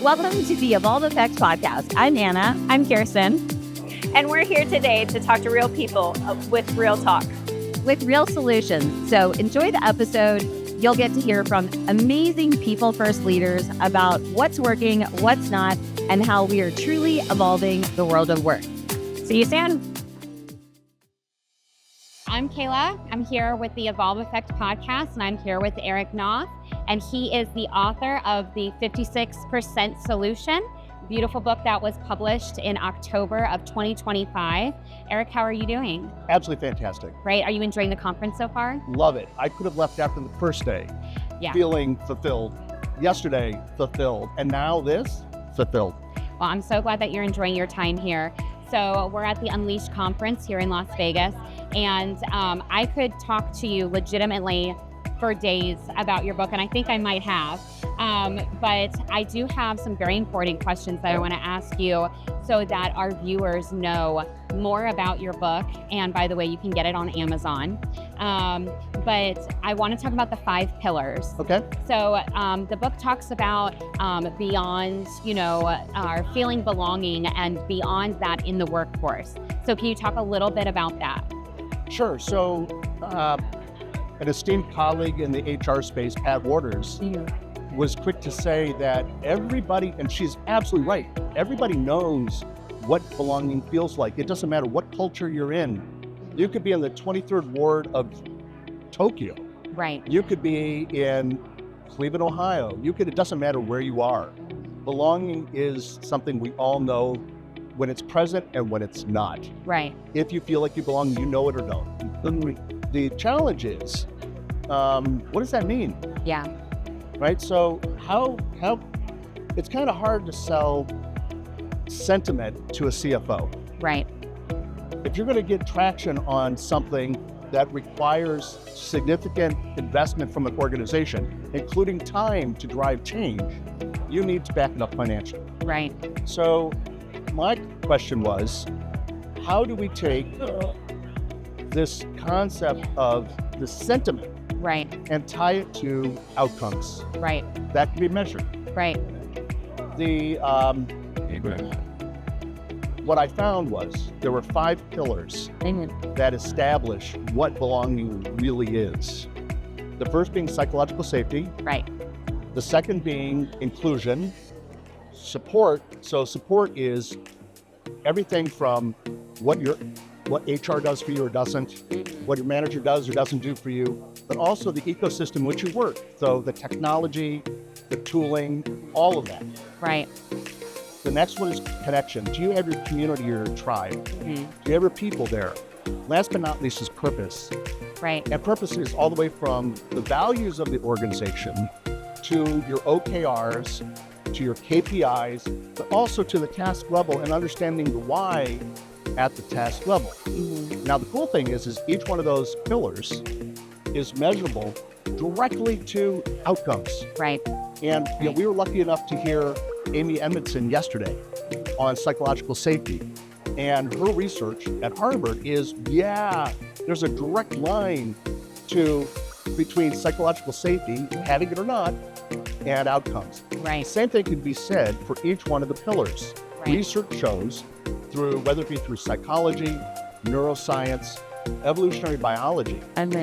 Welcome to the Evolve Effect podcast. I'm Anna. I'm Kirsten. And we're here today to talk to real people with real talk. With real solutions. So enjoy the episode. You'll get to hear from amazing people first leaders about what's working, what's not, and how we are truly evolving the world of work. See you soon. I'm Kayla. I'm here with the Evolve Effect podcast, and I'm here with Eric Knopf, and he is the author of the 56% Solution, beautiful book that was published in October of 2025. Eric, how are you doing? Absolutely fantastic. Great. Are you enjoying the conference so far? Love it. I could have left after the first day, feeling fulfilled. Yesterday, fulfilled. And now this, fulfilled. Well, I'm so glad that you're enjoying your time here. So we're at the Unleashed conference here in Las Vegas, and I could talk to you legitimately for days about your book, and I think I might have. But I do have some very important questions that I want to ask you so that our viewers know more about your book. And by the way, you can get it on Amazon. But I want to talk about the 5 pillars. Okay. So the book talks about beyond, our feeling belonging and beyond that in the workforce. So can you talk a little bit about that? Sure. So an esteemed colleague in the HR space, Pat Waters, was quick to say that everybody, and she's absolutely right, everybody knows what belonging feels like. It doesn't matter what culture you're in. You could be in the 23rd ward of Tokyo. Right. You could be in Cleveland, Ohio. It doesn't matter where you are. Belonging is something we all know when it's present and when it's not. Right. If you feel like you belong, you know it or don't. The challenge is, what does that mean? Yeah. Right? So how it's kind of hard to sell sentiment to a CFO. Right. If you're going to get traction on something that requires significant investment from an organization, including time to drive change, you need to back it up financially. Right. So my question was, how do we take this concept of the sentiment and tie it to outcomes that can be measured? Right. What I found was there were 5 pillars that establish what belonging really is. The first being psychological safety. Right. The second being inclusion. Support. So support is everything from what HR does for you or doesn't, what your manager does or doesn't do for you, but also the ecosystem in which you work. So the technology, the tooling, all of that. Right. The next one is connection. Do you have your community, your tribe? Do you have your people there? Last but not least is purpose. Right. And purpose is all the way from the values of the organization to your OKRs, to your KPIs, but also to the task level and understanding the why at the task level. Now, the cool thing is each one of those pillars is measurable directly to outcomes. Right. And we were lucky enough to hear Amy Edmondson yesterday on psychological safety. And her research at Harvard is, there's a direct line between psychological safety, having it or not, and outcomes. Right. Same thing can be said for each one of the pillars. Right. Research shows, whether it be through psychology, neuroscience, evolutionary biology, and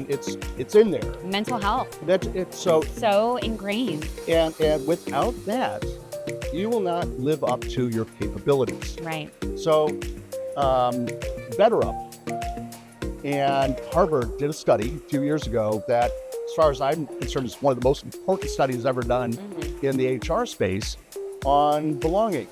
it's in there. Mental health. It's so ingrained. And without that, you will not live up to your capabilities. Right. So, Better Up and Harvard did a study a few years ago that, as far as I'm concerned, is one of the most important studies ever done in the HR space on belonging.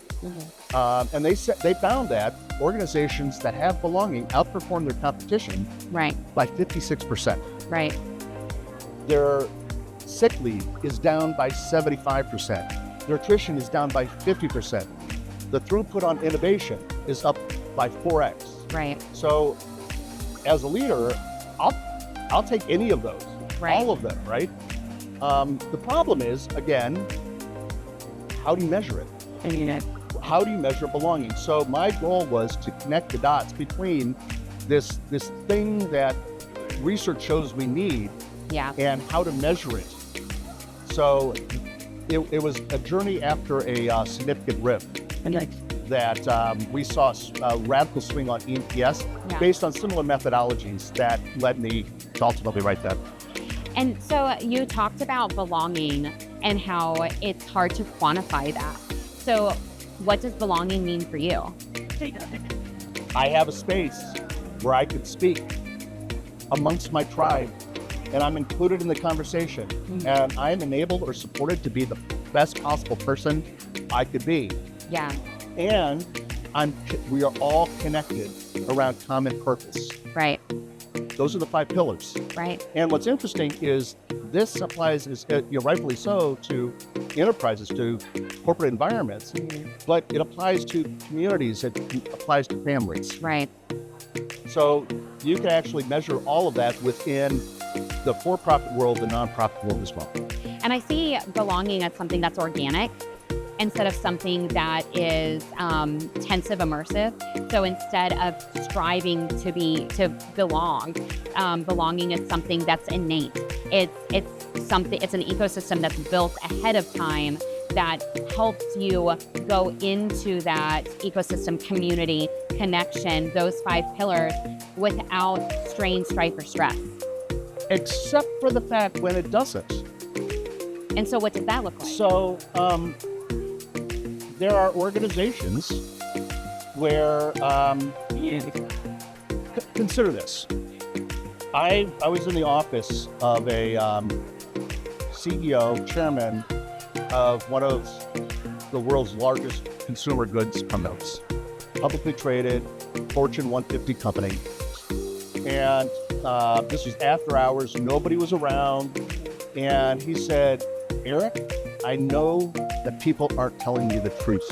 And they found that organizations that have belonging outperform their competition by 56%. Right. Their sick leave is down by 75%. Their attrition is down by 50%. The throughput on innovation is up by 4x. Right. So as a leader, I'll take any of those, all of them, right? The problem is, again, how do you measure it? How do you measure belonging? So my goal was to connect the dots between this thing that research shows we need and how to measure it. So it was a journey after a significant rift that we saw a radical swing on EMPS based on similar methodologies that led me to ultimately write that. And so you talked about belonging and how it's hard to quantify that. So what does belonging mean for you? I have a space where I could speak amongst my tribe, and I'm included in the conversation, and I am enabled or supported to be the best possible person I could be. Yeah. And we are all connected around common purpose. Right. Those are the 5 pillars. Right. And what's interesting is this applies, rightfully so, to enterprises, to corporate environments, but it applies to communities, it applies to families. Right. So you can actually measure all of that within the for-profit world, the nonprofit world as well. And I see belonging as something that's organic instead of something that is tensive, immersive. So instead of striving to belong, belonging is something that's innate. It's something. It's an ecosystem that's built ahead of time that helps you go into that ecosystem, community, connection, those 5 pillars without strain, strife, or stress. Except for the fact when it doesn't. And so what does that look like? So there are organizations where, consider this. I was in the office of a CEO, chairman of one of the world's largest consumer goods companies, publicly traded, Fortune 150 company. And this was after hours, nobody was around. And he said, Eric, I know that people aren't telling you the truth.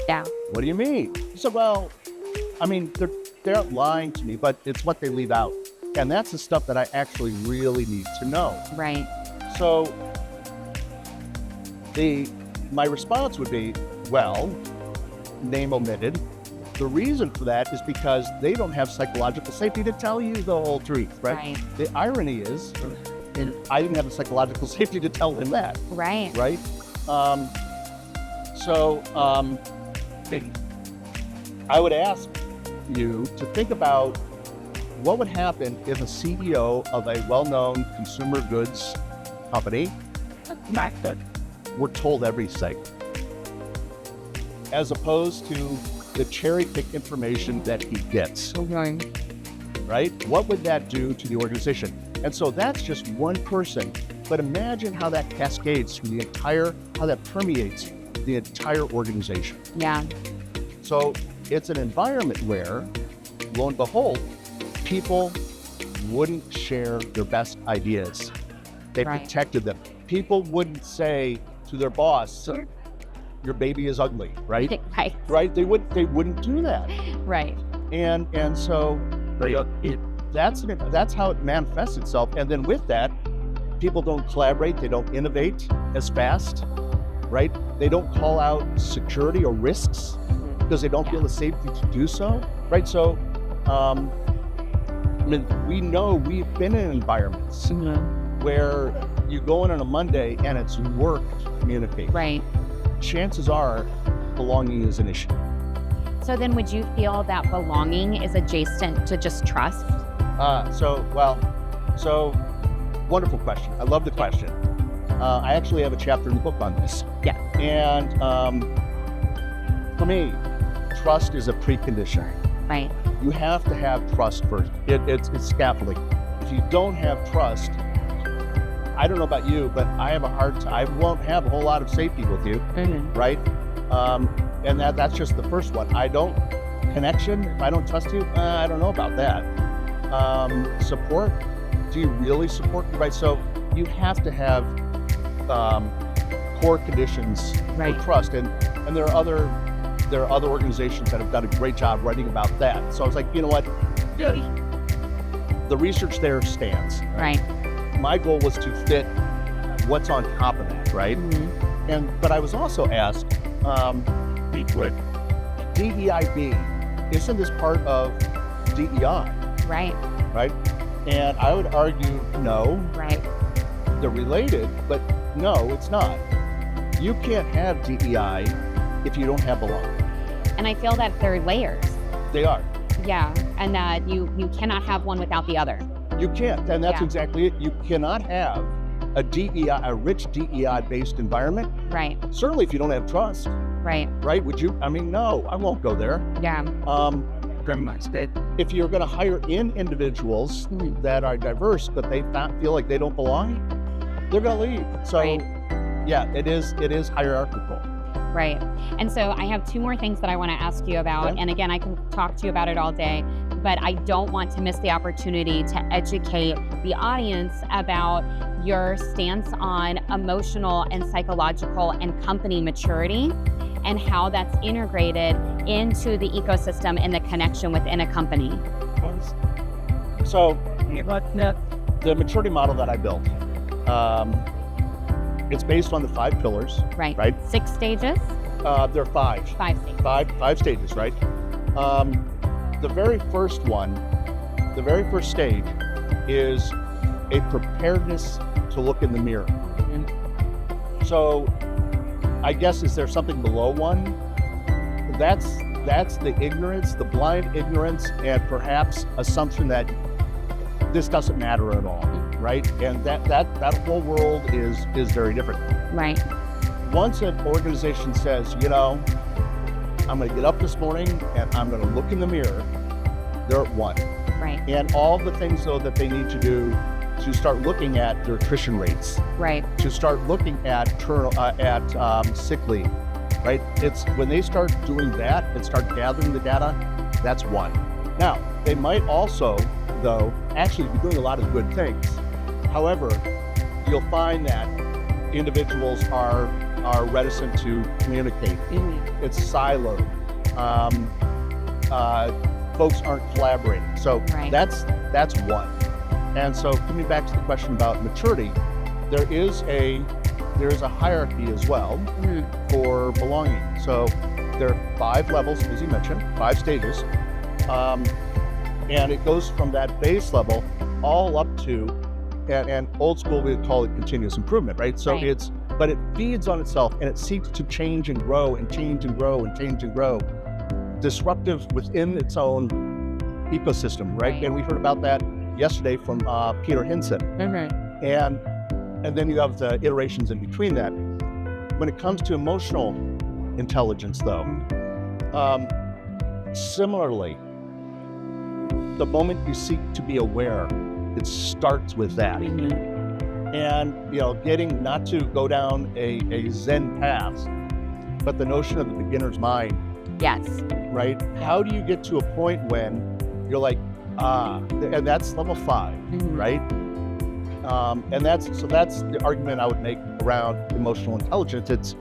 Yeah. What do you mean? He said, well, I mean, they're lying to me, but it's what they leave out. And that's the stuff that I actually really need to know. Right. So my response would be, well, name omitted. The reason for that is because they don't have psychological safety to tell you the whole truth, right? The irony is, I didn't have the psychological safety to tell him that. Right. Right? I would ask you to think about what would happen if a CEO of a well-known consumer goods company were told everything, as opposed to the cherry-pick information that he gets. Right? What would that do to the organization? And so that's just one person, but imagine how that cascades through how that permeates the entire organization. Yeah. So it's an environment where, lo and behold, people wouldn't share their best ideas. They protected them. People wouldn't say to their boss, your baby is ugly, right? Right? They wouldn't do that. Right. And so that's how it manifests itself. And then with that, people don't collaborate, they don't innovate as fast, right? They don't call out security or risks because they don't feel the safety to do so, right? So, I mean, we know we've been in environments where you go in on a Monday and it's work to communicate. Right. Chances are belonging is an issue. So then would you feel that belonging is adjacent to just trust? So wonderful question. I love the question. I actually have a chapter in the book on this. Yeah. And for me, trust is a precondition. Right. You have to have trust first. It's scaffolding. If you don't have trust, I don't know about you, but I have a hard time. I won't have a whole lot of safety with you, right? And that's just the first one. Connection, if I don't trust you, I don't know about that. Support, do you really support me, right? So you have to have core conditions for trust. And there are other organizations that have done a great job writing about that. So I was like, you know what? The research there stands. Right. My goal was to fit what's on top of that, right? But I was also asked, DEIB, isn't this part of DEI? Right. Right? And I would argue no. Right. They're related, but No, it's not. You can't have DEI if you don't have belonging. And I feel that they're layers. They are. Yeah, and that you cannot have one without the other. You can't, and that's Yeah. exactly it. You cannot have a rich DEI-based environment. Right, Certainly if you don't have trust, right, right? Would you? I mean, no, I won't go there. yeah, If you're going to hire in individuals that are diverse, but they feel like they don't belong, they're going to leave. So, Right. yeah, it is hierarchical. right. And so I have two more things that I want to ask you about. Okay. And again, I can talk to you about it all day, but I don't want to miss the opportunity to educate the audience about your stance on emotional and psychological and company maturity and how that's integrated into the ecosystem and the connection within a company. So, the maturity model that I built, it's based on the 5 pillars. Right. Right. 6 stages, There are 5. 5 stages. Five stages, right? The very first stage is a preparedness to look in the mirror. So I guess, is there something below 1? That's the ignorance, the blind ignorance, and perhaps assumption that this doesn't matter at all, right? And that whole world is very different. Right, Once an organization says, I'm going to get up this morning and I'm going to look in the mirror, they're at 1. right, And all the things, though, that they need to do to start looking at their attrition rates, right, to start looking at sick leave, right? It's when they start doing that and start gathering the data, that's 1. Now, they might also, though, actually be doing a lot of good things. However, you'll find that individuals are reticent to communicate. It's siloed. Folks aren't collaborating. So Right. that's 1. And so coming back to the question about maturity, there is a hierarchy as well for belonging. So there are 5 levels, as you mentioned, 5 stages. And it goes from that base level all up to, and old school we would call it continuous improvement, right? So Right. but it feeds on itself and it seeks to change and grow and change and grow and change and grow, disruptive within its own ecosystem, right? Right. And we heard about that yesterday from Peter Hinson. And then you have the iterations in between that. When it comes to emotional intelligence, though, similarly, the moment you seek to be aware, it starts with that. And getting not to go down a Zen path, but the notion of the beginner's mind, Yes, right? How do you get to a point when you're like, and that's level 5, right? And that's the argument I would make around emotional intelligence. It's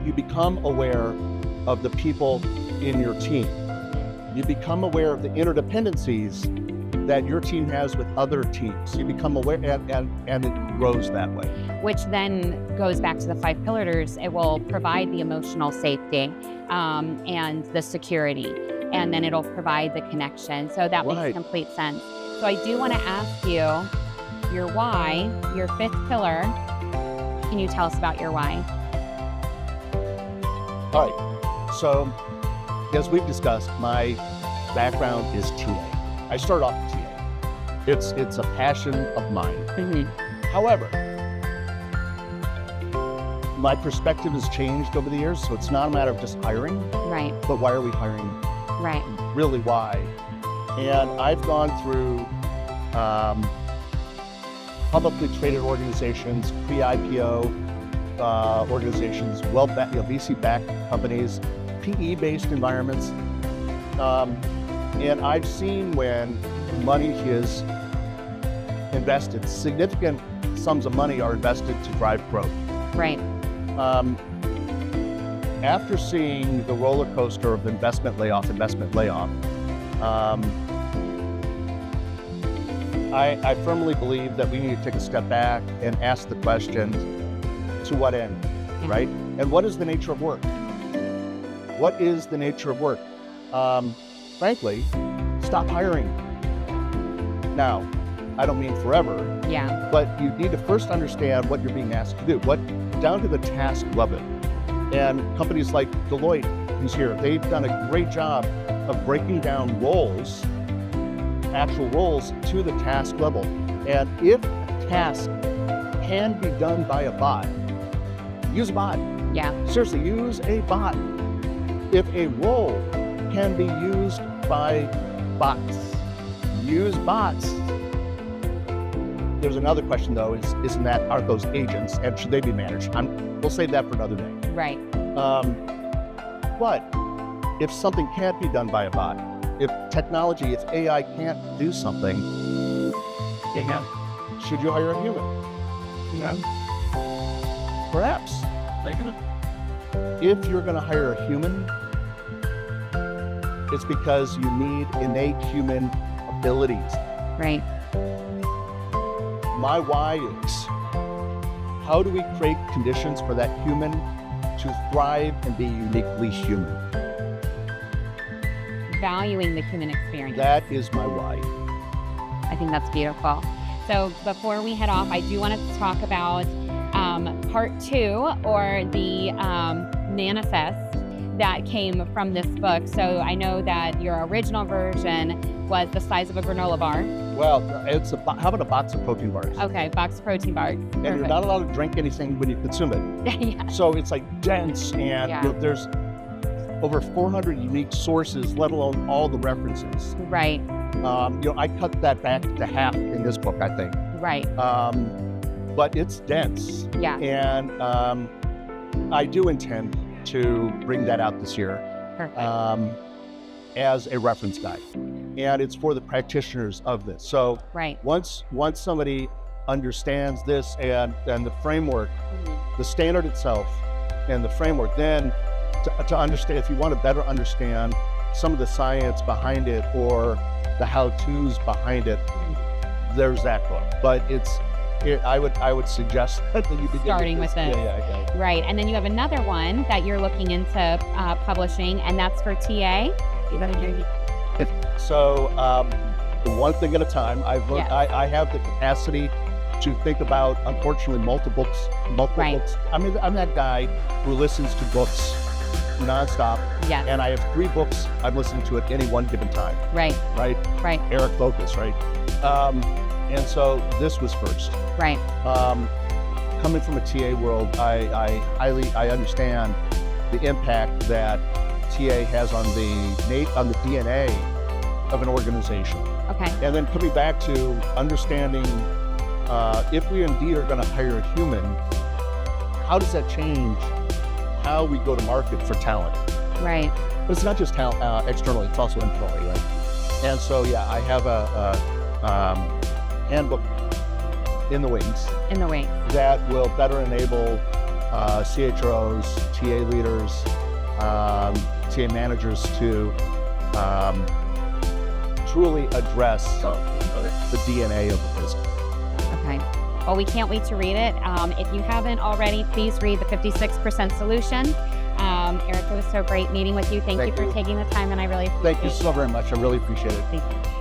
you become aware of the people in your team. You become aware of the interdependencies that your team has with other teams. You become aware, and it grows that way. which then goes back to the 5 pillars. It will provide the emotional safety and the security, and then it'll provide the connection. So that Right. makes complete sense. So I do want to ask you your why, your 5th pillar. Can you tell us about your why? All right. So, as we've discussed, my background is TA. I started off as TA. It's a passion of mine. However, my perspective has changed over the years, so it's not a matter of just hiring, Right, but why are we hiring? right, Really, why? And I've gone through publicly traded organizations, pre-IPO organizations, VC-backed companies, PE-based environments, and I've seen when money is invested, significant sums of money are invested to drive growth. right, After seeing the roller coaster of investment layoff, I firmly believe that we need to take a step back and ask the question, to what end, right? And what is the nature of work? What is the nature of work? Frankly, stop hiring. Now, I don't mean forever, Yeah. but you need to first understand what you're being asked to do, down to the task level. And companies like Deloitte, who's here, they've done a great job of breaking down roles, actual roles, to the task level. And if a task can be done by a bot, use a bot. Yeah. Seriously, use a bot. If a role can be used by bots, use bots. There's another question though, aren't those agents and should they be managed? We'll save that for another day. Right. But if something can't be done by a bot, if AI can't do something, should you hire a human? Perhaps. If you're going to hire a human, it's because you need innate human abilities. Right. My why is, how do we create conditions for that human to thrive and be uniquely human? Valuing the human experience. That is my why. I think that's beautiful. So before we head off, I do want to talk about part 2, or the manifest that came from this book. So I know that your original version was the size of a granola bar. Well, how about a box of protein bars? Okay, box of protein bars. And you're not allowed to drink anything when you consume it. Yeah. So it's like dense, and there's over 400 unique sources, let alone all the references. Right. I cut that back to half in this book, I think. Right. But it's dense. Yeah. And I do intend to bring that out this year. Perfect. As a reference guide. And it's for the practitioners of this. So right. Once somebody understands this and the framework, the standard itself and the framework, then to understand, if you want to better understand some of the science behind it or the how-tos behind it, there's that book. But I would suggest that you begin starting with it. Yeah. Right. And then you have another one that you're looking into publishing, and that's for TA. So one thing at a time. I've learned, I have the capacity to think about, unfortunately, multiple books. I'm that guy who listens to books nonstop. Yes. And I have 3 books I'm listening to at any one given time. Right. Eric Focus, right? And so this was first. Right. Coming from a TA world, I understand the impact that TA has on the DNA of an organization. Okay. And then coming back to understanding if we indeed are going to hire a human, how does that change how we go to market for talent? Right. But it's not just talent externally; it's also internally, right? And so, I have a handbook in the wings. That will better enable CHROs, TA leaders, TA managers to truly address the DNA of the business. Okay. Well, we can't wait to read it. If you haven't already, please read The 56% Solution. Eric, it was so great meeting with you. Thank you for taking the time, and I really appreciate it. Thank you so very much. I really appreciate it. Thank you.